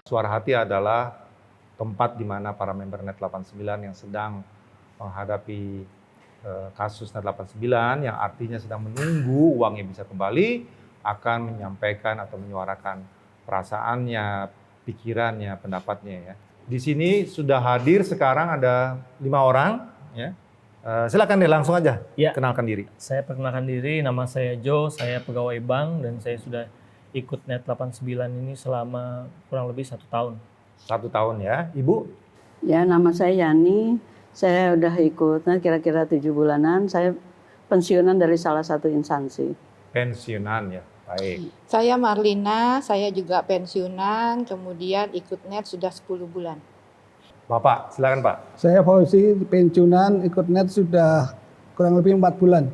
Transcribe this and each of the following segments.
Suara Hati adalah tempat di mana para member Net 89 yang sedang menghadapi kasus Net 89 yang artinya sedang menunggu uangnya bisa kembali akan menyampaikan atau menyuarakan perasaannya, pikirannya, pendapatnya ya. Di sini sudah hadir sekarang ada 5 orang ya. Silakan deh langsung aja kenalkan diri. Saya perkenalkan diri, nama saya Joe, saya pegawai bank dan saya sudah ikut Net 89 ini selama kurang lebih 1 tahun. 1 tahun ya. Ibu? Ya, nama saya Yani. Saya udah ikut kira-kira 7 bulanan. Saya pensiunan dari salah satu instansi. Pensiunan ya, baik. Saya Marlina, saya juga pensiunan, kemudian ikut Net sudah 10 bulan. Bapak, silakan Pak. Saya Fauzi, pensiunan, ikut Net sudah kurang lebih 4 bulan.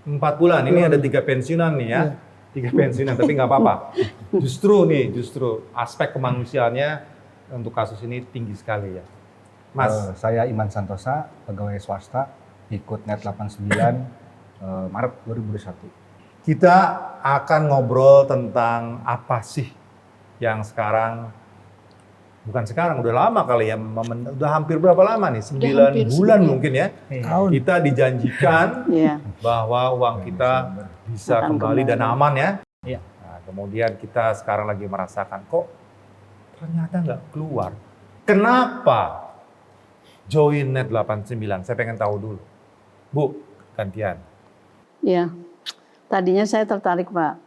4 bulan, ini ada 3 pensiunan nih ya. 3 pensiunan, tapi nggak apa-apa. Justru aspek kemanusiaannya untuk kasus ini tinggi sekali ya. Mas. Saya Iman Santosa, pegawai swasta, ikut Net 89 Maret 2021. Kita akan ngobrol tentang apa sih yang sekarang, bukan sekarang, udah lama kali ya, udah hampir berapa lama nih? 9 bulan mungkin ya. Kita dijanjikan bahwa uang kita bisa kembali dan aman ya. Nah, kemudian kita sekarang lagi merasakan kok ternyata nggak keluar. Kenapa join Net 89? Saya pengen tahu dulu. Bu, gantian. Ya, tadinya saya tertarik Pak.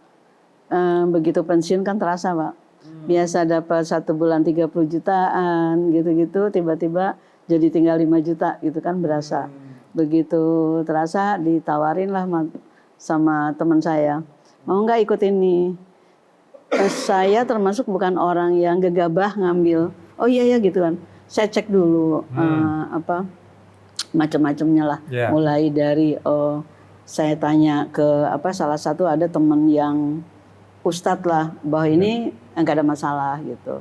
Begitu pensiun kan terasa Pak. Biasa dapat 1 bulan 30 jutaan gitu-gitu, tiba-tiba jadi tinggal 5 juta gitu kan berasa. Begitu terasa ditawarin lah sama teman saya. Mau nggak ikut ini? Saya termasuk bukan orang yang gegabah ngambil. Oh iya ya gitu kan. Saya cek dulu macam-macamnya lah. Mulai dari saya tanya ke salah satu ada teman yang ustadz lah bahwa ini nggak ada masalah gitu.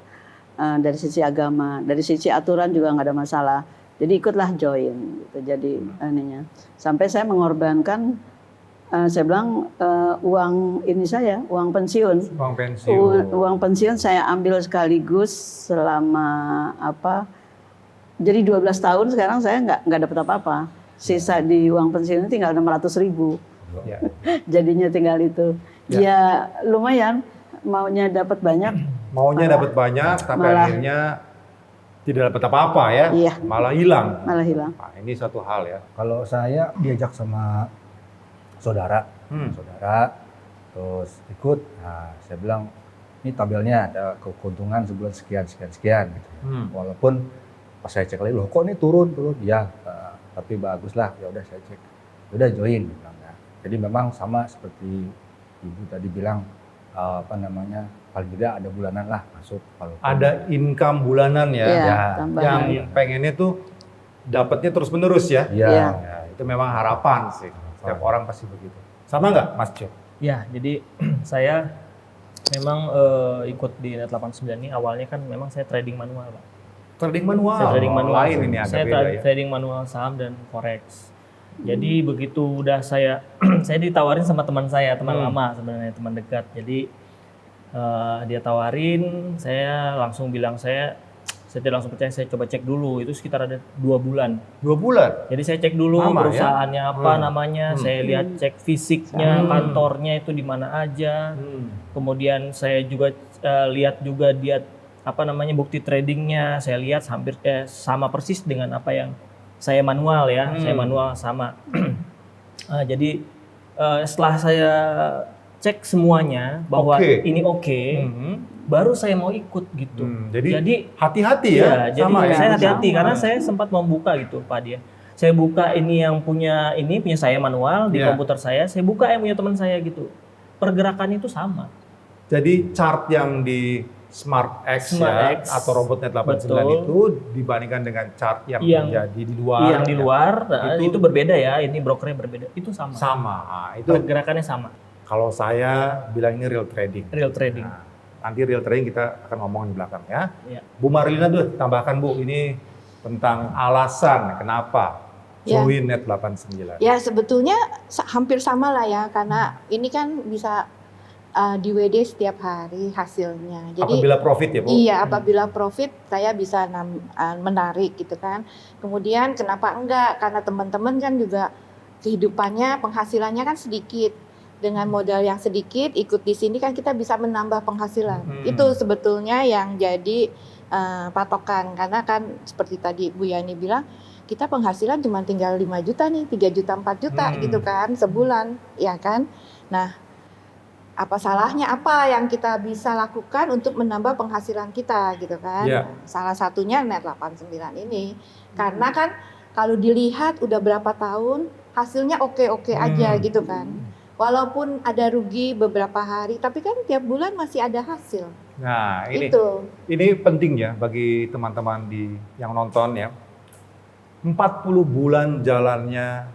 Dari sisi agama, dari sisi aturan juga nggak ada masalah. Jadi ikutlah join gitu. Jadi ininya. Sampai saya mengorbankan saya bilang uang ini saya, uang pensiun. Uang pensiun saya ambil sekaligus selama jadi 12 tahun sekarang saya nggak dapat apa-apa. Sisa di uang pensiun tinggal 600.000. Jadinya tinggal itu. Ya lumayan, maunya dapat banyak. Maunya dapat banyak, tapi akhirnya tidak dapat apa-apa ya. Iya. Malah hilang. Nah, ini satu hal ya. Kalau saya diajak sama saudara, terus ikut. Nah, saya bilang ini tabelnya ada keuntungan sebulan sekian gitu. Walaupun pas saya cek lagi, loh kok ini turun? Ya, tapi bagus lah. Ya udah saya cek, udah join. Ya. Jadi memang sama seperti ibu tadi bilang, paling tidak ada bulanan lah masuk. Ada income bulanan ya, yang pengennya tuh dapatnya terus menerus ya. Ya. Itu memang harapan sih. Setiap orang pasti begitu. Sama nggak Mas Jo? Ya, jadi saya memang ikut di Net 89 ini awalnya kan memang saya trading manual Pak. Trading manual? Saya trading manual. Lain ini agak saya beda ya? trading manual saham dan forex. Jadi begitu udah saya ditawarin sama teman saya, teman lama sebenarnya, teman dekat. Jadi dia tawarin, saya langsung bilang saya tidak langsung percaya, saya coba cek dulu. Itu sekitar ada 2 bulan. 2 bulan? Jadi saya cek dulu perusahaannya apa namanya, saya lihat cek fisiknya, kantornya itu di mana aja. Kemudian saya juga lihat juga dia bukti tradingnya, saya lihat hampir sama persis dengan apa yang saya manual ya, saya manual sama. Jadi setelah saya cek semuanya bahwa ini baru saya mau ikut gitu. Jadi hati-hati ya. Jadi saya hati-hati karena saya sempat membuka gitu Pak dia. Saya buka ini yang punya saya manual di komputer saya buka yang punya teman saya gitu. Pergerakannya itu sama. Jadi chart yang di SmartX atau robot Net 89 itu dibandingkan dengan chart yang terjadi di luar. Yang di luar itu berbeda ya, ini brokernya berbeda. Itu sama. Itu pergerakannya sama. Kalau saya bilang ini real trading. Real trading. Nah, nanti real trading kita akan ngomong di belakang ya. Bu Marlina tuh tambahkan Bu, ini tentang alasan kenapa join Net 89. Ya sebetulnya hampir sama lah ya, karena ini kan bisa di WD setiap hari hasilnya. Jadi Apabila profit ya Bu? iya, apabila profit saya bisa menarik gitu kan. Kemudian kenapa enggak? Karena teman-teman kan juga kehidupannya, penghasilannya kan sedikit. Dengan modal yang sedikit, ikut di sini kan kita bisa menambah penghasilan. Itu sebetulnya yang jadi patokan. Karena kan seperti tadi Bu Yani bilang, kita penghasilan cuma tinggal 5 juta nih, 3 juta, 4 juta gitu kan, sebulan, ya kan. Nah, apa salahnya, apa yang kita bisa lakukan untuk menambah penghasilan kita gitu kan. Yeah. Salah satunya Net 89 ini. Karena kan kalau dilihat udah berapa tahun, hasilnya oke-oke aja gitu kan. Walaupun ada rugi beberapa hari, tapi kan tiap bulan masih ada hasil. Nah, ini penting ya bagi teman-teman yang nonton ya. 40 bulan jalannya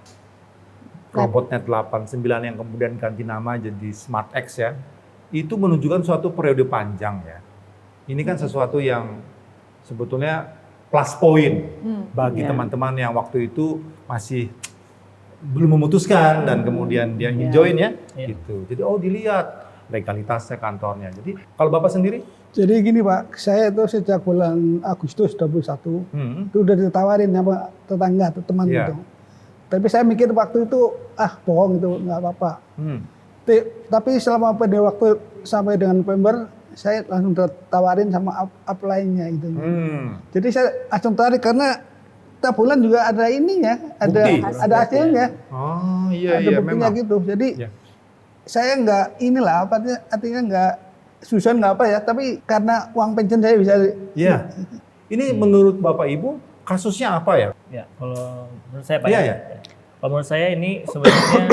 Robotnet 89 yang kemudian ganti nama jadi SmartX ya. Itu menunjukkan suatu periode panjang ya. Ini kan sesuatu yang sebetulnya plus point bagi teman-teman yang waktu itu masih belum memutuskan dan kemudian dia join ya. Gitu. Jadi dilihat legalitasnya kantornya. Jadi kalau Bapak sendiri? Jadi gini Pak, saya itu sejak bulan Agustus 21 itu udah ditawarin sama tetangga atau teman gitu. Tapi saya mikir waktu itu bohong itu nggak apa-apa. Tapi selama pada waktu sampai dengan November saya langsung ditawarin sama upline-nya gitu. Jadi saya langsung tarik karena tiap bulan juga ada ininya, ada hasilnya. Oh iya ada buktinya memang. gitu. Jadi saya nggak artinya nggak susah nggak apa ya, tapi karena uang pensiun saya bisa. Iya. Ini menurut Bapak Ibu kasusnya apa ya? Ya, kalau menurut saya Pak Iya. Kalau menurut saya ini sebenarnya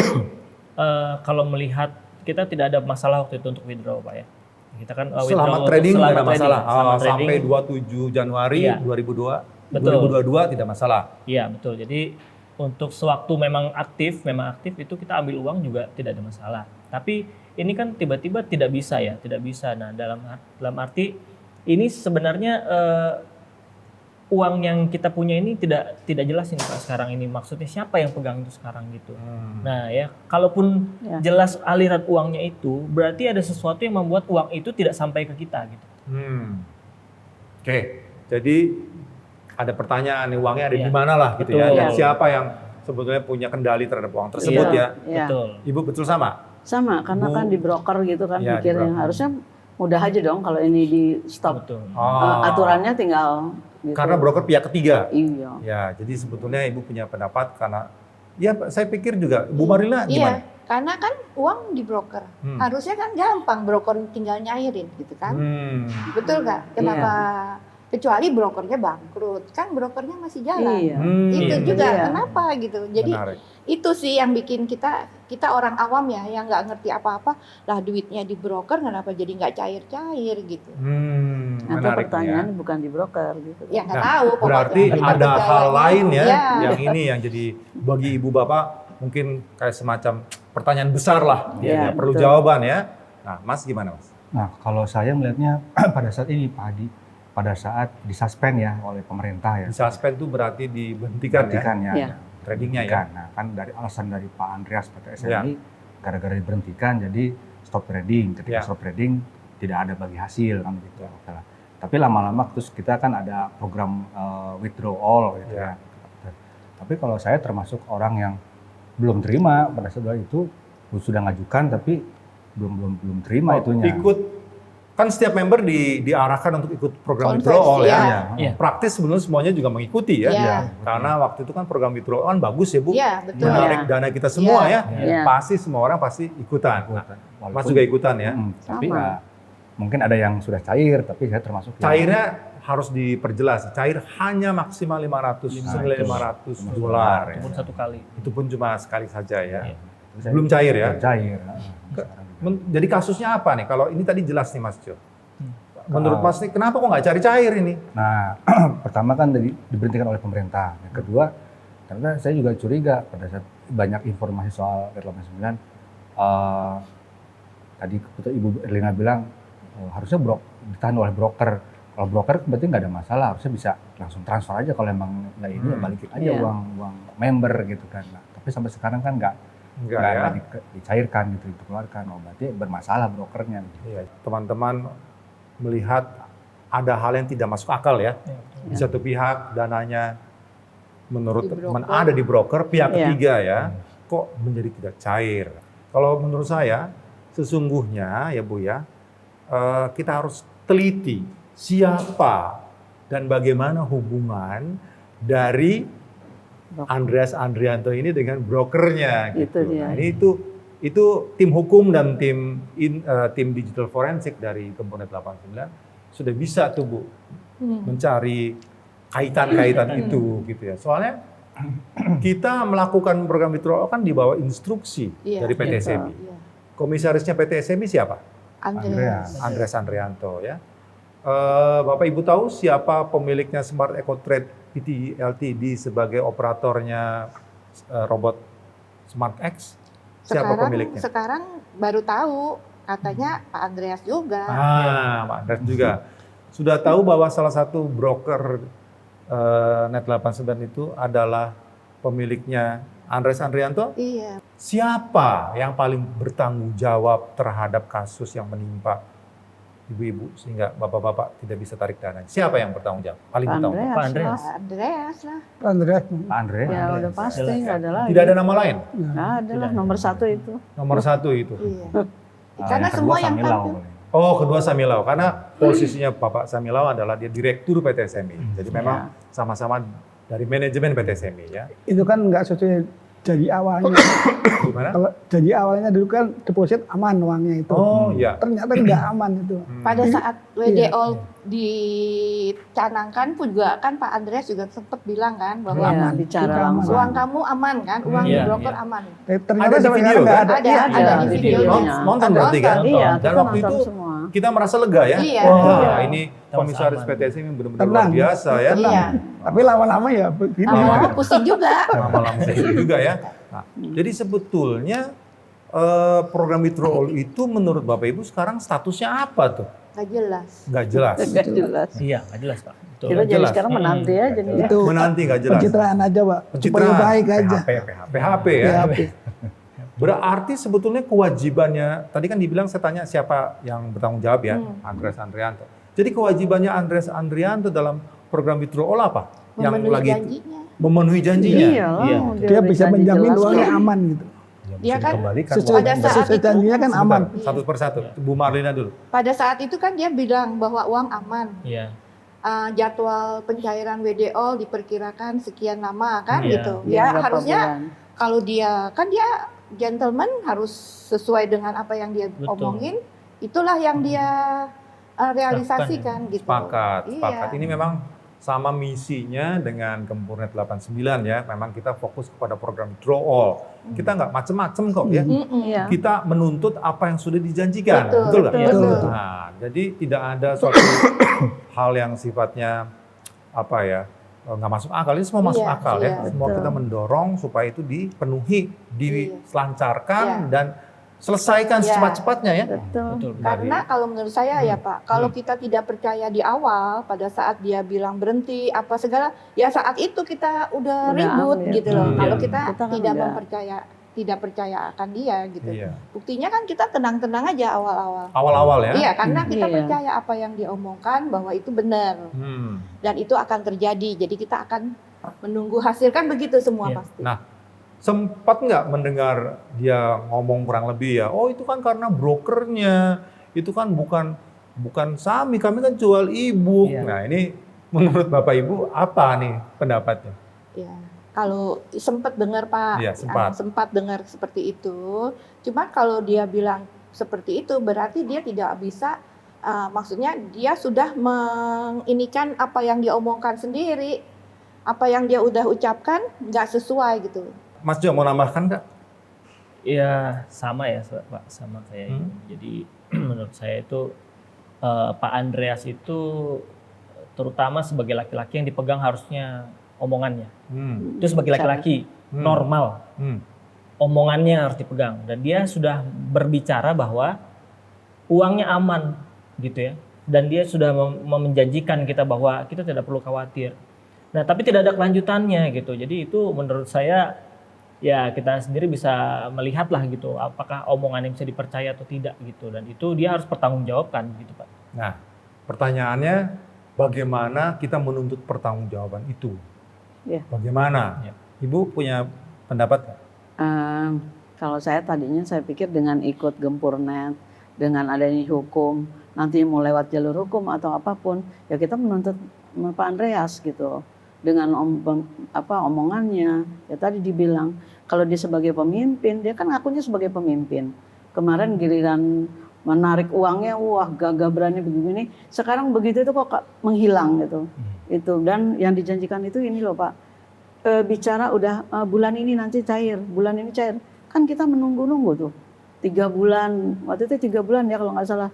kalau melihat kita tidak ada masalah waktu itu untuk withdraw Pak ya. Kita kan Selama trading tidak ada masalah. Sampai Sampai 27 Januari 2022 tidak masalah. Iya, betul. Jadi untuk sewaktu memang aktif itu kita ambil uang juga tidak ada masalah. Tapi ini kan tiba-tiba tidak bisa ya, tidak bisa. Nah, dalam arti ini sebenarnya uang yang kita punya ini tidak jelas ini Pak sekarang ini. Maksudnya siapa yang pegang itu sekarang gitu. Nah ya, kalaupun jelas aliran uangnya itu, berarti ada sesuatu yang membuat uang itu tidak sampai ke kita gitu. Oke, jadi ada pertanyaan nih, uangnya ada di mana lah gitu Betul. ya. Dan siapa yang sebetulnya punya kendali terhadap uang tersebut ya. Betul. Ibu betul sama? Sama, karena kan di broker gitu kan Iya, mikirnya harusnya mudah aja dong kalau ini di stop. Betul. Aturannya tinggal gitu. Karena broker pihak ketiga. Iya. Ya, jadi sebetulnya Ibu punya pendapat karena ya saya pikir juga Bu Marlina gimana? Iya, karena kan uang di broker. Harusnya kan gampang broker tinggal nyairin gitu kan. Betul nggak? Kenapa? Kecuali brokernya bangkrut, kan brokernya masih jalan. Iya. Itu juga Iya. kenapa gitu. Jadi Menarik. itu sih yang bikin kita orang awam ya yang nggak ngerti apa-apa, lah duitnya di broker kenapa jadi nggak cair-cair gitu. Atau Menarik pertanyaan bukan di broker gitu. Ya nggak tahu. pokoknya. Berarti Kita ada percaya hal ini. lain ya, Ya. yang ini yang jadi bagi ibu bapak mungkin kayak semacam pertanyaan besar lah, Iya, ya, perlu betul. jawaban ya. Nah, Mas gimana Mas? Nah, kalau saya melihatnya pada saat ini Pak Hadi, pada saat disuspend ya oleh pemerintah ya. Di suspend itu berarti dihentikan ya, Dihentikan ya. Iya. tradingnya ya. Dihentikan. Nah, kan dari alasan dari Pak Andreas PT Ya. SMI gara-gara diberhentikan jadi stop trading. Ketika Ya. stop trading tidak ada bagi hasil kan gitu. Tapi lama-lama terus kita kan ada program withdrawal gitu Ya. ya. Tapi kalau saya termasuk orang yang belum terima pada saat itu sudah ngajukan tapi belum terima itunya. Ikut kan setiap member diarahkan untuk ikut program Konversi, withdrawal ya. ya. Iya. Praktis sebenarnya semuanya juga mengikuti ya. Iya. Karena waktu itu kan program withdrawal kan bagus ya Bu. Iya, betul. Menarik Iya. dana kita semua ya. Iya. Pasti semua orang pasti ikutan. Nah, Mas Walaupun- juga ikutan ya. Tapi Sama. ya, mungkin ada yang sudah cair tapi saya termasuk yang- Cairnya harus diperjelas. Cair hanya maksimal 500 dolar. Itu pun satu kali. Itu pun cuma sekali saja ya. Iya. Saya- Belum cair ya. belum cair. Jadi kasusnya apa nih? Kalau ini tadi jelas nih Mas Jo. Menurut Mas nih kenapa kok nggak cari cair ini? Nah, pertama kan diberhentikan oleh pemerintah. Yang kedua, karena saya juga curiga pada saat banyak informasi soal R89, tadi Ibu Erlina bilang harusnya ditahan oleh broker. Kalau broker berarti nggak ada masalah, harusnya bisa langsung transfer aja kalau emang nggak ini ya balikin aja Iya. uang member gitu kan. Nah, tapi sampai sekarang kan nggak Enggak ya. Dicairkan gitu, dikeluarkan. Oh berarti bermasalah brokernya. Iya, teman-teman melihat ada hal yang tidak masuk akal ya. Di satu pihak dananya menurut teman ada di broker, pihak ketiga ya, kok menjadi tidak cair. Kalau menurut saya sesungguhnya ya Bu ya, kita harus teliti siapa dan bagaimana hubungan dari Andreas Andrianto ini dengan brokernya gitu. Nah, ini itu tim hukum dan tim digital forensik dari Komponet 89 sudah bisa tuh Bu mencari kaitan-kaitan itu gitu ya. Soalnya kita melakukan program withdrawal kan di bawah instruksi dari PT SMI. Komisarisnya PT SMI siapa? Andreas Andrianto ya. Bapak Ibu tahu siapa pemiliknya Smart Eco Trade Pty Ltd sebagai operatornya robot SmartX? Siapa pemiliknya? Sekarang baru tahu, katanya Pak Andreas juga. Pak Andreas juga. Sudah tahu bahwa salah satu broker Net89 itu adalah pemiliknya Andreas Andrianto? Iya. Siapa yang paling bertanggung jawab terhadap kasus yang menimpa ibu-ibu sehingga bapak-bapak tidak bisa tarik dana? Siapa yang bertanggung jawab? Paling bertanggung jawab? Pak Andreas. Pak Andreas lah. Pak Andreas. Ya udah pasti nggak ada lagi. Tidak ada nama lain? Nggak ada lah, nomor satu itu. Nomor satu itu. Iya. Karena semua yang tahu. Oh, kedua Samilau. Karena posisinya Bapak Samilau adalah dia direktur PT SMI. Jadi memang sama-sama dari manajemen PT SMI ya. Itu kan nggak sesuai janji awalnya. Gimana? Kalau janji awalnya dulu kan deposit aman uangnya itu. Oh iya. Ternyata nggak aman itu. Pada saat WDO dicanangkan pun juga kan Pak Andreas juga sempat bilang kan bahwa bicara langsung. uang kamu aman kan, uang di broker aman. Ternyata Ada di sampai video sekarang nggak kan? Ada di videonya. Nonton berarti kan? Iya, Dan kita waktu nonton itu semua. kita merasa lega ya. Iya. Wah, ini komisaris PT SMI benar-benar luar Tenang. biasa ya. Iya. Tapi lama-lama ya begini. Lama-lama pusing juga. Lama-lama juga ya. Nah, jadi sebetulnya program withdrawal itu menurut Bapak Ibu sekarang statusnya apa tuh? Nggak jelas. Nggak jelas. Nggak jelas. Iya, nggak jelas Pak. Betul. Kita jadi jelas. sekarang menanti aja nih. Itu Menanti nggak jelas. pencitraan aja Pak. Supaya Pencitraan. baik aja. PHP ya. PHP. Berarti sebetulnya kewajibannya, tadi kan dibilang saya tanya siapa yang bertanggung jawab ya, Andreas Andrianto. Jadi kewajibannya Andreas Andrianto dalam program withdrawal apa? Memenuhi lagi janjinya. memenuhi janjinya. Iya lah. Iya. Dia bisa menjamin uangnya aman gitu. Dia kan Pada saat itu- janjinya kan aman. Satu persatu. Bu Marlina dulu. pada saat itu kan dia bilang bahwa uang aman. Iya. Jadwal pencairan WDO diperkirakan sekian lama kan Iya. gitu. Iya, Ya berapa harusnya bulan. kalau dia kan dia gentleman harus sesuai dengan apa yang dia Betul. omongin, itulah yang dia realisasikan gitu. Sepakat. Iya. Ini memang sama misinya dengan Kemurnet 89 ya. Memang kita fokus kepada program withdrawal. Kita nggak macem-macem kok ya. Iya. Kita menuntut apa yang sudah dijanjikan. Betul, Betul nggak? betul. Nah, jadi tidak ada suatu hal yang sifatnya apa ya, nggak masuk akal. Ini semua masuk Iya, akal iya, ya. Semua betul. kita mendorong supaya itu dipenuhi, diselancarkan Iya. dan selesaikan Iya. secepat-cepatnya ya. Betul. Betul. Karena kalau menurut saya ya Pak, kalau kita tidak percaya di awal pada saat dia bilang berhenti apa segala, ya saat itu kita udah ribut iya. gitu loh. Kalau Iya. kita Kita kan tidak enggak. tidak percaya akan dia gitu. Iya. Buktinya kan kita tenang-tenang aja awal-awal. Awal-awal ya. Iya, karena kita Iya. percaya apa yang dia omongkan bahwa itu benar dan itu akan terjadi. Jadi kita akan menunggu hasil kan begitu semua Iya. pasti. Nah, sempat nggak mendengar dia ngomong kurang lebih ya, oh itu kan karena brokernya, itu kan bukan kami kan jual e-book. Iya. Nah ini menurut Bapak Ibu apa nih pendapatnya? Ya, kalau sempat dengar Pak, Iya, sempat. dengar seperti itu. Cuma kalau dia bilang seperti itu, berarti dia tidak bisa. Maksudnya dia sudah menginikan apa yang dia omongkan sendiri, apa yang dia udah ucapkan nggak sesuai gitu. Mas Jo mau nambahkan nggak? Iya, sama ya Pak, sama kayak ini. Jadi menurut saya itu Pak Andreas itu terutama sebagai laki-laki yang dipegang harusnya omongannya. Itu sebagai laki-laki normal, omongannya harus dipegang. Dan dia sudah berbicara bahwa uangnya aman gitu ya. Dan dia sudah menjanjikan kita bahwa kita tidak perlu khawatir. Nah tapi tidak ada kelanjutannya gitu. Jadi itu menurut saya ya kita sendiri bisa melihat lah gitu apakah omongannya bisa dipercaya atau tidak gitu, dan itu dia harus pertanggungjawabkan gitu Pak. Nah, pertanyaannya bagaimana kita menuntut pertanggungjawaban itu? Ya. Bagaimana? Ya. Ibu punya pendapat nggak? Kalau saya tadinya saya pikir dengan ikut Gempurnet, dengan adanya hukum, nanti mau lewat jalur hukum atau apapun, ya kita menuntut Pak Andreas gitu. Dengan omongannya, ya tadi dibilang, kalau dia sebagai pemimpin, dia kan ngakunya sebagai pemimpin. Kemarin giliran menarik uangnya, wah gagah berani begini. Sekarang begitu itu kok menghilang gitu. Itu, dan yang dijanjikan itu ini loh Pak, bicara udah bulan ini nanti cair, bulan ini cair. Kan kita menunggu-nunggu tuh 3 bulan, waktu itu 3 bulan ya kalau nggak salah,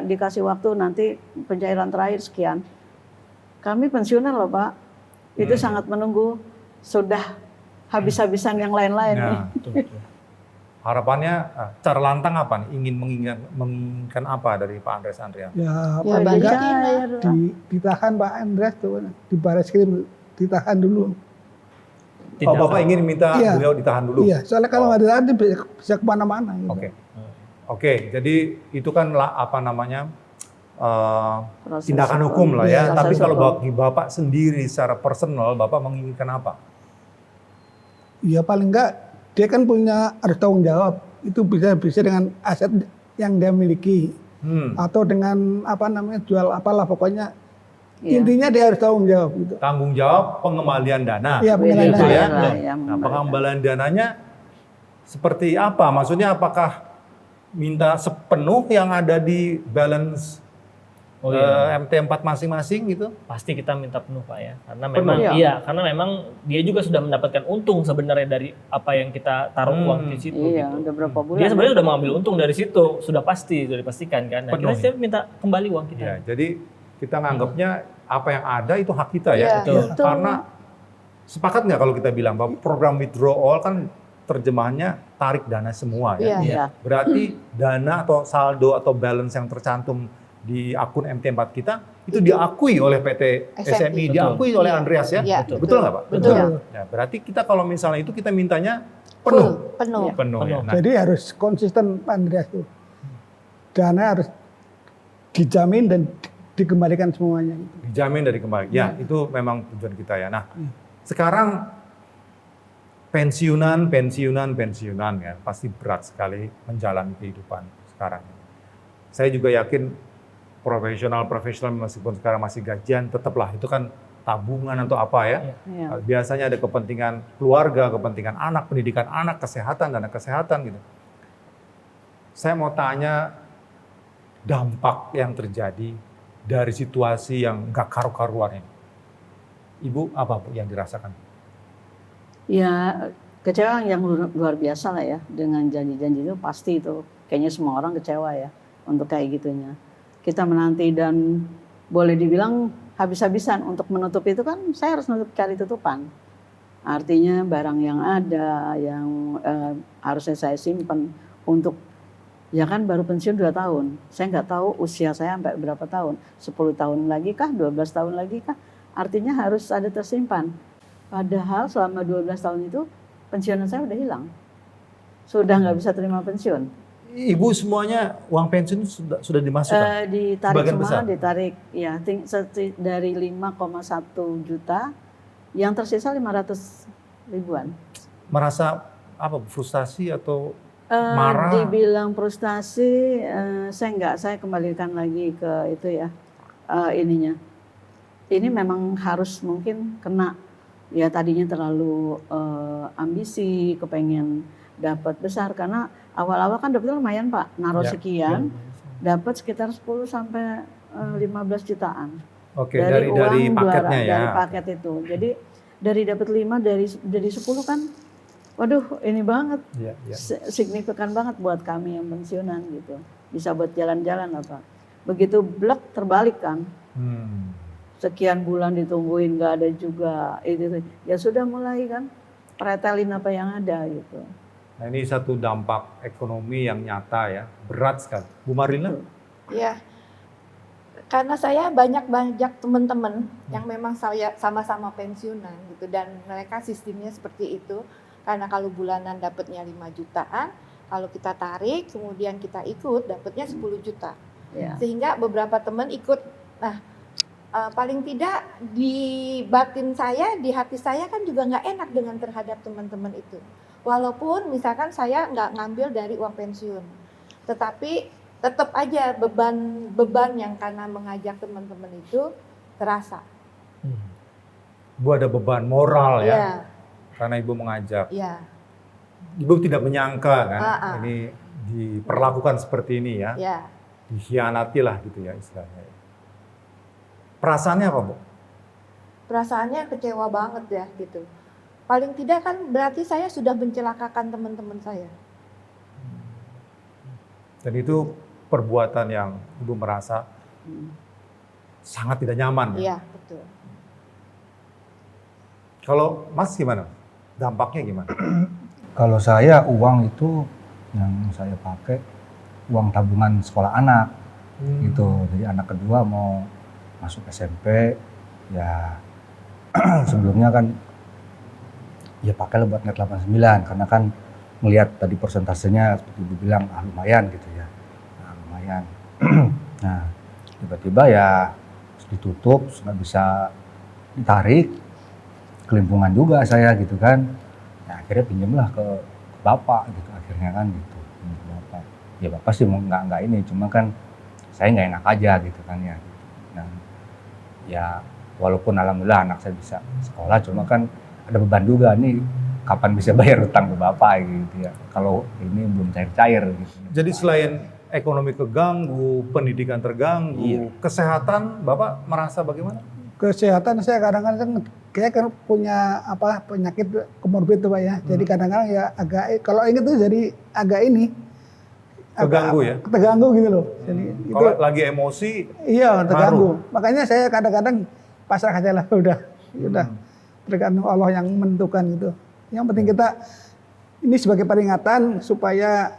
dikasih waktu nanti pencairan terakhir sekian. Kami pensiunan loh Pak, itu sangat menunggu, sudah habis-habisan yang lain-lain nih. Harapannya cara lantang apa nih? Ingin menginginkan apa dari Pak Andreas Andrian? Ya, Ya, paling enggak cair lah. ditahan Pak Andreas tuh, di Barreskrim ditahan dulu. Oh, Bapak ingin minta Iya. beliau ditahan dulu? Iya, soalnya kalau nggak ditahan dia bisa kemana-mana. Gitu. Oke, jadi itu kan apa namanya Proses tindakan hukum. hukum lah ya. Iya, Tapi proses kalau hukum. bagi Bapak sendiri secara personal, Bapak menginginkan apa? Ya paling enggak dia kan punya harus tanggung jawab. Itu bisa dengan aset yang dia miliki atau dengan apa namanya jual apalah pokoknya. Iya. Intinya dia harus tanggung jawab gitu. Tanggung jawab pengembalian dana. Iya, pengembalian Gitu ya. dana. Ya, Nah, pengembalian dananya seperti apa? Maksudnya apakah minta sepenuh yang ada di balance MT4 masing-masing gitu? Pasti kita minta penuh Pak ya, karena Penuh? memang Iya. karena memang dia juga sudah mendapatkan untung sebenarnya dari apa yang kita taruh uang di situ. Iya, gitu. udah berapa bulan. Dia sebenarnya udah mengambil untung dari situ, sudah dipastikan kan. Nah, Penuh kita setiap minta kembali uang kita. Ya, jadi kita nganggapnya apa yang ada itu hak kita Iya, ya. betul. Karena sepakat nggak kalau kita bilang bahwa program withdrawal kan terjemahannya tarik dana semua ya. Iya. Iya. Berarti dana atau saldo atau balance yang tercantum di akun MT4 kita itu diakui oleh PT SMI, Betul. diakui oleh Iya. Andreas ya. Iya, Betul nggak Pak? Betul. Ya, berarti kita kalau misalnya itu kita mintanya penuh. Penuh. Iya. Penuh ya. Penuh. Nah, Jadi harus konsisten Pak Andreas tuh. Dana harus dijamin dan dikembalikan semuanya. Gitu. dijamin dari kembali. Ya, itu memang tujuan kita ya. Nah, sekarang pensiunan ya, pasti berat sekali menjalani kehidupan sekarang. Saya juga yakin profesional meskipun sekarang masih gajian, tetaplah itu kan tabungan atau apa ya. Iya. Biasanya ada kepentingan keluarga, kepentingan anak, pendidikan anak, kesehatan, dana kesehatan gitu. Saya mau tanya dampak yang terjadi dari situasi yang gak karu-karuan ini. Ibu apa yang dirasakan? Ya kecewa yang luar biasa lah ya, dengan janji-janji itu pasti itu kayaknya semua orang kecewa ya untuk kayak gitunya. Kita menanti dan boleh dibilang habis-habisan untuk menutup itu kan saya harus cari tutupan. Artinya barang yang ada yang harusnya saya simpan untuk, ya kan baru pensiun 2 tahun. Saya nggak tahu usia saya sampai berapa tahun. 10 tahun lagi kah? 12 tahun lagi kah? Artinya harus ada tersimpan. Padahal selama 12 tahun itu pensiunan saya udah hilang. Sudah nggak bisa terima pensiun. Ibu semuanya uang pensiun sudah dimasukkan? Ditarik Sebagian semua, besar? ditarik ya dari 5,1 juta, yang tersisa 500 ribuan. Merasa apa? Frustasi atau marah? Dibilang frustasi, saya kembalikan lagi ke itu ya, ininya. Ini memang harus mungkin kena, ya tadinya terlalu ambisi, kepengen dapat besar, karena awal-awal kan dapetnya lumayan Pak, naruh Ya. sekian, dapat sekitar 10 sampai 15 jutaan. Oke, dari paketnya ya. Dari paket itu. Jadi dari dapat 5 dari 10 kan, waduh ini banget. Iya, iya. Signifikan banget buat kami yang pensiunan gitu. Bisa buat jalan-jalan apa. Begitu blek terbalik kan. Sekian bulan ditungguin nggak ada juga. Itu ya sudah mulai kan pretelin apa yang ada gitu. Nah, ini satu dampak ekonomi yang nyata ya, berat sekali. Bu Marlina? Ya, karena saya banyak teman-teman yang memang saya sama-sama pensiunan gitu, dan mereka sistemnya seperti itu. Karena kalau bulanan dapatnya 5 jutaan, kalau kita tarik kemudian kita ikut dapatnya 10 juta. Ya. Sehingga beberapa teman ikut. Nah, paling tidak di batin saya, di hati saya kan juga nggak enak dengan terhadap teman-teman itu. Walaupun misalkan saya nggak ngambil dari uang pensiun, tetapi tetap aja beban yang karena mengajak teman-teman itu terasa. Ibu ada beban moral ya, Iya, karena ibu mengajak. iya. Ibu tidak menyangka kan, Ah. ini diperlakukan seperti ini ya, Ya, dikhianati lah gitu ya istilahnya. Perasaannya apa, Bu? perasaannya kecewa banget ya gitu. Paling tidak kan berarti saya sudah mencelakakan teman-teman saya. Dan itu perbuatan yang ibu merasa sangat tidak nyaman. Ya? Iya, betul. Kalau Mas gimana? Dampaknya gimana? Kalau saya uang itu yang saya pakai uang tabungan sekolah anak gitu. Jadi anak kedua mau masuk SMP ya sebelumnya kan ya pakailah buat net 89 karena kan melihat tadi persentasenya seperti ibu bilang lumayan gitu ya. Nah, lumayan. Nah, tiba-tiba ya ditutup, nggak bisa ditarik, kelimpungan juga saya gitu kan. Nah, akhirnya pinjemlah ke bapak gitu akhirnya kan gitu. Pinjem ke bapak. Ya bapak sih mau nggak ini, cuma kan saya nggak enak aja gitu kan ya. Nah, ya walaupun alhamdulillah anak saya bisa sekolah, cuma kan ada beban juga nih kapan bisa bayar utang ke bapak gitu ya. Kalau ini belum cair-cair gitu. Jadi selain ekonomi keganggu, pendidikan terganggu, Iya. kesehatan Bapak merasa bagaimana? Kesehatan saya kadang-kadang kayak kan punya penyakit komorbid tuh Pak ya. Jadi kadang-kadang ya agak kalau inget tuh jadi agak ini Terganggu ya? Terganggu gitu loh. Jadi itu Kalau lagi emosi, iya terganggu. Makanya saya kadang-kadang pasrah aja lah udah tergantung Allah yang menentukan gitu. Yang penting kita ini sebagai peringatan supaya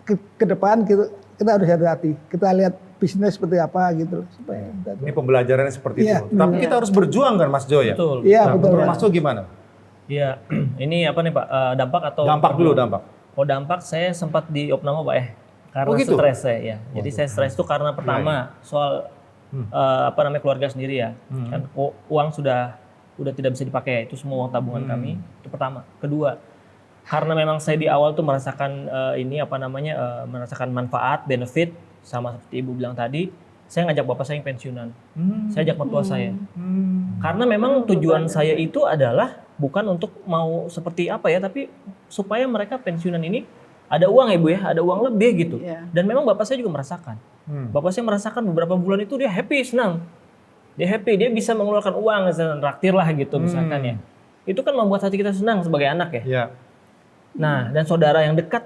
ke depan kita harus hati-hati. Kita lihat bisnis seperti apa gitu loh, supaya kita ini pembelajarannya seperti Iya, itu. Tapi kita harus berjuang kan Mas Jo ya? Betul. Iya, Nah, betul. menurut Mas Jo gimana? Iya, ini apa nih Pak? Dampak atau? Dampak dulu, dampak. Oh dampak saya sempat di opname Pak karena Oh, gitu? stres saya ya. Jadi saya stres itu karena pertama soal apa namanya keluarga sendiri ya. Kan uang sudah tidak bisa dipakai, itu semua uang tabungan kami. Itu pertama. Kedua, karena memang saya di awal tuh merasakan merasakan manfaat, benefit sama seperti Ibu bilang tadi, saya ngajak bapak saya yang pensiunan. Saya ajak mertua saya. Karena memang tujuan saya itu adalah bukan untuk mau seperti apa ya, tapi supaya mereka pensiunan ini ada uang ya Bu ya, ada uang lebih gitu. Iya. Dan memang bapak saya juga merasakan. Bapak saya merasakan beberapa bulan itu dia happy, senang. Dia happy, dia bisa mengeluarkan uang, traktir lah gitu misalkan ya. Itu kan membuat hati kita senang sebagai anak ya. Ya. Nah, dan saudara yang dekat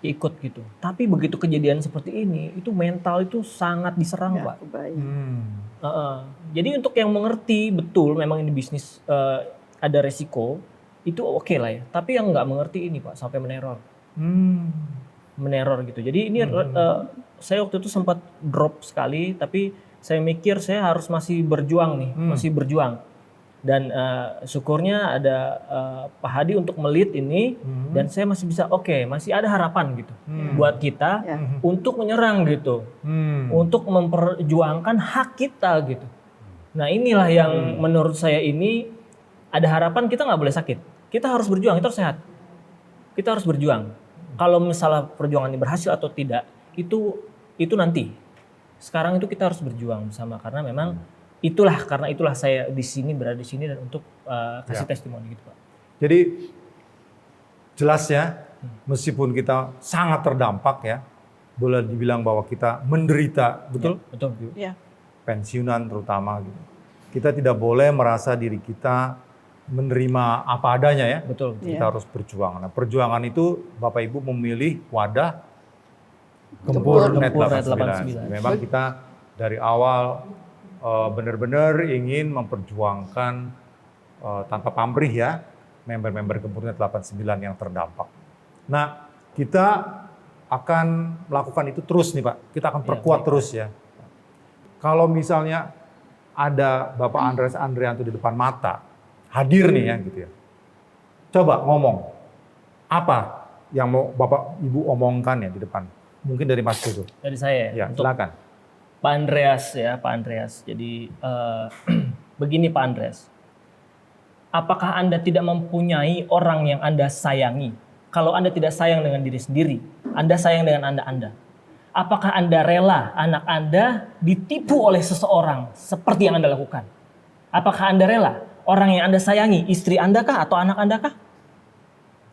ikut gitu. Tapi begitu kejadian seperti ini, itu mental itu sangat diserang Pak. Kebayang. Jadi untuk yang mengerti betul memang ini bisnis ada resiko, itu oke lah ya. Tapi yang nggak mengerti ini Pak sampai meneror. Meneror gitu. Jadi ini saya waktu itu sempat drop sekali, tapi saya mikir saya harus masih berjuang nih, masih berjuang. Dan syukurnya ada Pak Hadi untuk melit ini, dan saya masih bisa masih ada harapan gitu buat kita untuk menyerang gitu, untuk memperjuangkan hak kita gitu. Nah inilah yang menurut saya ini ada harapan, kita nggak boleh sakit, kita harus berjuang, kita harus sehat, kita harus berjuang. Kalau misalnya perjuangan ini berhasil atau tidak, itu nanti. Sekarang itu kita harus berjuang bersama karena memang karena itulah saya di sini, berada di sini dan untuk kasih testimoni gitu Pak. Jadi jelas ya, meskipun kita sangat terdampak ya, boleh dibilang bahwa kita menderita, betul? Ya, betul. Ya. Pensiunan terutama gitu. Kita tidak boleh merasa diri kita menerima apa adanya ya. Betul. Kita harus berjuang. Nah, perjuangan itu Bapak Ibu memilih wadah Gempur Net 89. Memang kita dari awal benar-benar ingin memperjuangkan tanpa pamrih ya member-member Gempur Net 89 yang terdampak. Nah, kita akan melakukan itu terus nih Pak. Kita akan perkuat terus ya. Kalau misalnya ada Bapak Andreas Andrianto di depan mata, hadir nih ya gitu ya. coba ngomong. Apa yang mau Bapak Ibu omongkan ya di depan? Mungkin dari Mas Teguh. Dari saya Ya, untuk silakan. Pak Andreas ya, Pak Andreas. Jadi begini Pak Andreas. Apakah Anda tidak mempunyai orang yang Anda sayangi? Kalau Anda tidak sayang dengan diri sendiri, Anda sayang dengan Anda. Apakah Anda rela anak Anda ditipu oleh seseorang seperti yang Anda lakukan? Apakah Anda rela orang yang Anda sayangi, istri Anda kah atau anak Anda kah?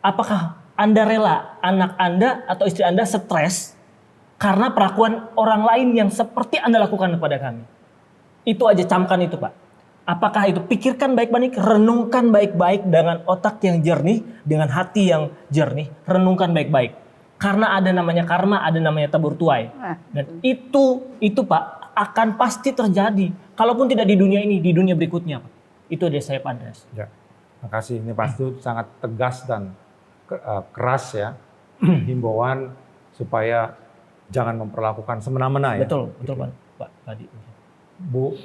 Apakah Anda rela anak Anda atau istri Anda stres karena perlakuan orang lain yang seperti Anda lakukan kepada kami? Itu aja, camkan itu Pak. Apakah itu? Pikirkan baik-baik, renungkan baik-baik dengan otak yang jernih, dengan hati yang jernih, renungkan baik-baik. Karena ada namanya karma, ada namanya tabur tuai. Dan itu Pak akan pasti terjadi. Kalaupun tidak di dunia ini, di dunia berikutnya Pak. Itu dari saya Pak Andreas. Ya, makasih. Ini pasti sangat tegas dan keras ya. Himbauan supaya jangan memperlakukan semena-mena ya. Betul Pak Adi. Bu,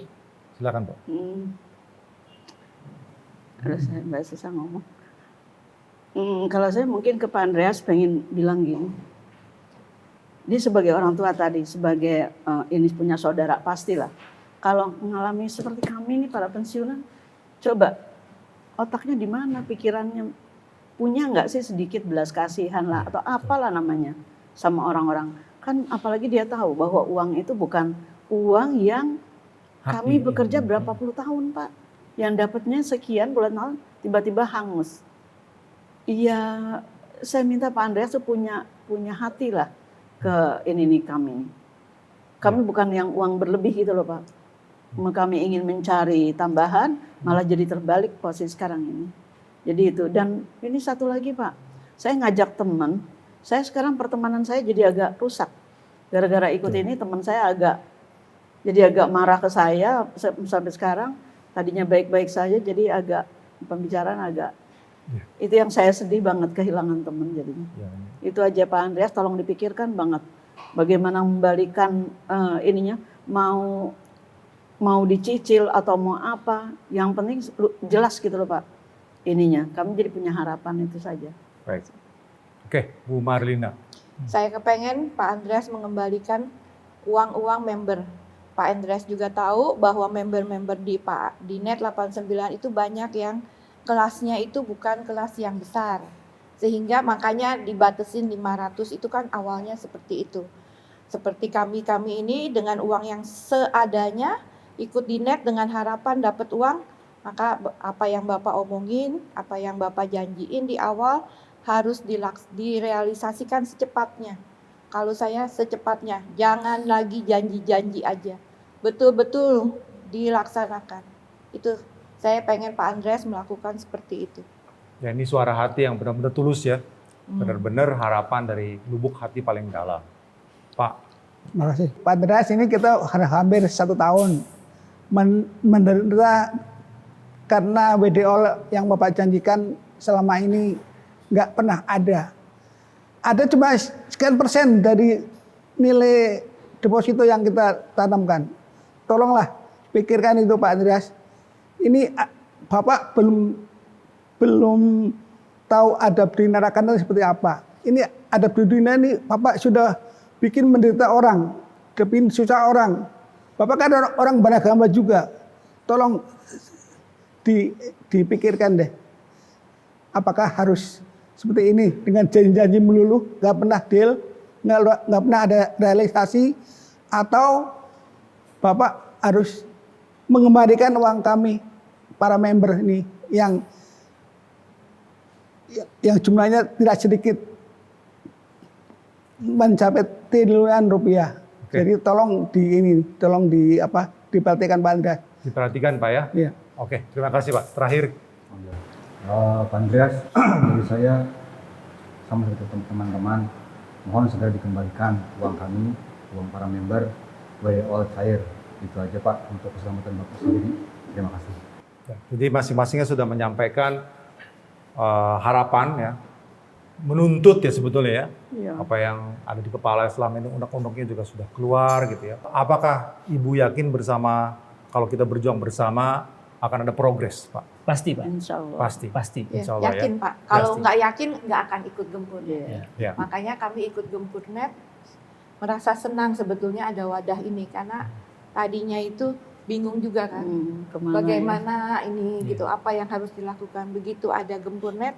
silakan Pak. Kalau saya Mbak susah ngomong. Kalau saya mungkin ke Pak Andreas pengen bilang gini. Dia sebagai orang tua tadi, sebagai ini punya saudara pastilah. Kalau mengalami seperti kami nih para pensiunan, coba otaknya di mana, pikirannya punya nggak sih sedikit belas kasihan lah atau apalah namanya sama orang-orang. Kan apalagi dia tahu bahwa uang itu bukan uang yang kami bekerja berapa puluh tahun Pak. Yang dapatnya sekian bulan tahun tiba-tiba hangus. Iya, saya minta Pak Andreas tuh punya hati lah ke ini kami. Kami bukan yang uang berlebih gitu loh Pak. Kami ingin mencari tambahan, malah jadi terbalik posisi sekarang ini. Jadi itu. Dan ini satu lagi Pak, saya ngajak teman, saya sekarang pertemanan saya jadi agak rusak. Gara-gara ikut ini teman saya agak marah ke saya sampai sekarang. Tadinya baik-baik saja, jadi agak pembicaraan agak. Itu yang saya sedih banget, kehilangan teman jadinya. Itu aja Pak Andreas, tolong dipikirkan banget. Bagaimana membalikan ininya, mau dicicil atau mau apa, yang penting jelas gitu loh Pak. Ininya, kami jadi punya harapan itu saja. Baik. Oke, Bu Marlina. Saya kepengen Pak Andreas mengembalikan uang-uang member. Pak Andreas juga tahu bahwa member-member di Net 89 itu banyak yang kelasnya itu bukan kelas yang besar. Sehingga makanya dibatasin 500 itu kan awalnya seperti itu. Seperti kami ini dengan uang yang seadanya ikut di Net dengan harapan dapat uang, maka apa yang Bapak omongin, apa yang Bapak janjiin di awal harus direalisasikan secepatnya. Kalau saya secepatnya, jangan lagi janji-janji aja. Betul-betul dilaksanakan. Itu saya pengen Pak Andreas melakukan seperti itu. Ya, ini suara hati yang benar-benar tulus ya. Benar-benar harapan dari lubuk hati paling dalam. Pak. Terima kasih. Pak Andreas, ini kita hampir 1 tahun menderita karena WDO yang Bapak janjikan selama ini nggak pernah ada. Ada cuma sekian persen dari nilai deposito yang kita tanamkan. Tolonglah pikirkan itu Pak Andreas. Ini Bapak belum tahu adab di neraka itu seperti apa. Ini adab di dunia ini Bapak sudah bikin menderita orang, bikin susah orang. Bapak kan orang beragama juga. Tolong dipikirkan deh. Apakah harus seperti ini dengan janji-janji melulu, nggak pernah deal, nggak pernah ada realisasi, atau Bapak harus mengembalikan uang kami para member ini yang jumlahnya tidak sedikit mencapai triliunan rupiah. Oke. Jadi tolong diperhatikan Pak Andreas. Diperhatikan Pak ya. Iya. Oke, terima kasih Pak. Terakhir. Pak Andreas, dari saya sama seperti teman-teman, mohon segera dikembalikan uang kami, uang para member, WDO cair. Itu aja Pak untuk keselamatan Bapak sendiri. Terima kasih. Ya, jadi masing-masingnya sudah menyampaikan harapan ya, menuntut ya sebetulnya ya. Iya. Apa yang ada di kepala selama ini, undang-undangnya juga sudah keluar gitu ya. Apakah Ibu yakin bersama, kalau kita berjuang bersama akan ada progres Pak? Pasti Pak. Insya Allah. Pasti. Ya, Insya Allah, yakin Pak. Kalau Pasti. nggak yakin nggak akan ikut Gempur. Iya. Ya. Makanya kami ikut Gempurnet merasa senang sebetulnya ada wadah ini karena tadinya itu bingung juga kan. Kemana Bagaimana ini gitu, apa yang harus dilakukan. Begitu ada Gempurnet,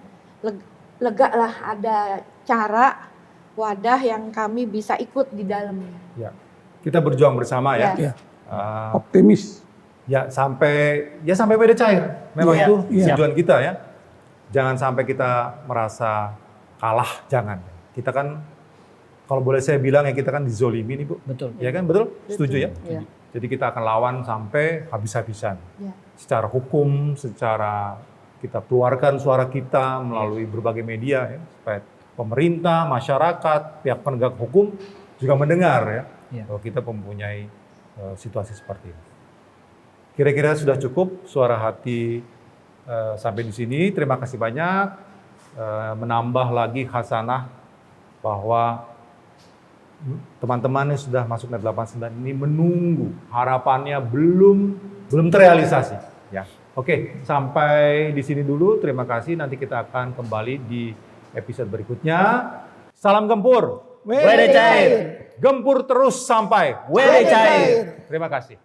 lega lah ada cara wadah yang kami bisa ikut di dalamnya. Ya. Kita berjuang bersama ya. Ya. Uh, Optimis. Ya sampai beda cair. Memang Iya, itu iya. tujuan kita ya. Jangan sampai kita merasa kalah, jangan. Kita kan kalau boleh saya bilang ya kita kan dizolimi nih Bu. Betul. Ya kan betul? Setuju ya? Iya. Jadi kita akan lawan sampai habis-habisan. Ya. Secara hukum, secara kita keluarkan suara kita melalui berbagai media ya, supaya pemerintah, masyarakat, pihak penegak hukum juga mendengar ya, Iya. bahwa kita mempunyai situasi seperti ini. Kira-kira sudah cukup suara hati sampai di sini. Terima kasih banyak. Menambah lagi khasanah bahwa teman-teman yang sudah masuk Net 89 ini menunggu, harapannya belum terrealisasi. Ya, oke, sampai di sini dulu. Terima kasih. Nanti kita akan kembali di episode berikutnya. Salam gempur. Wede cair. Gempur terus sampai Wede cair. Terima kasih.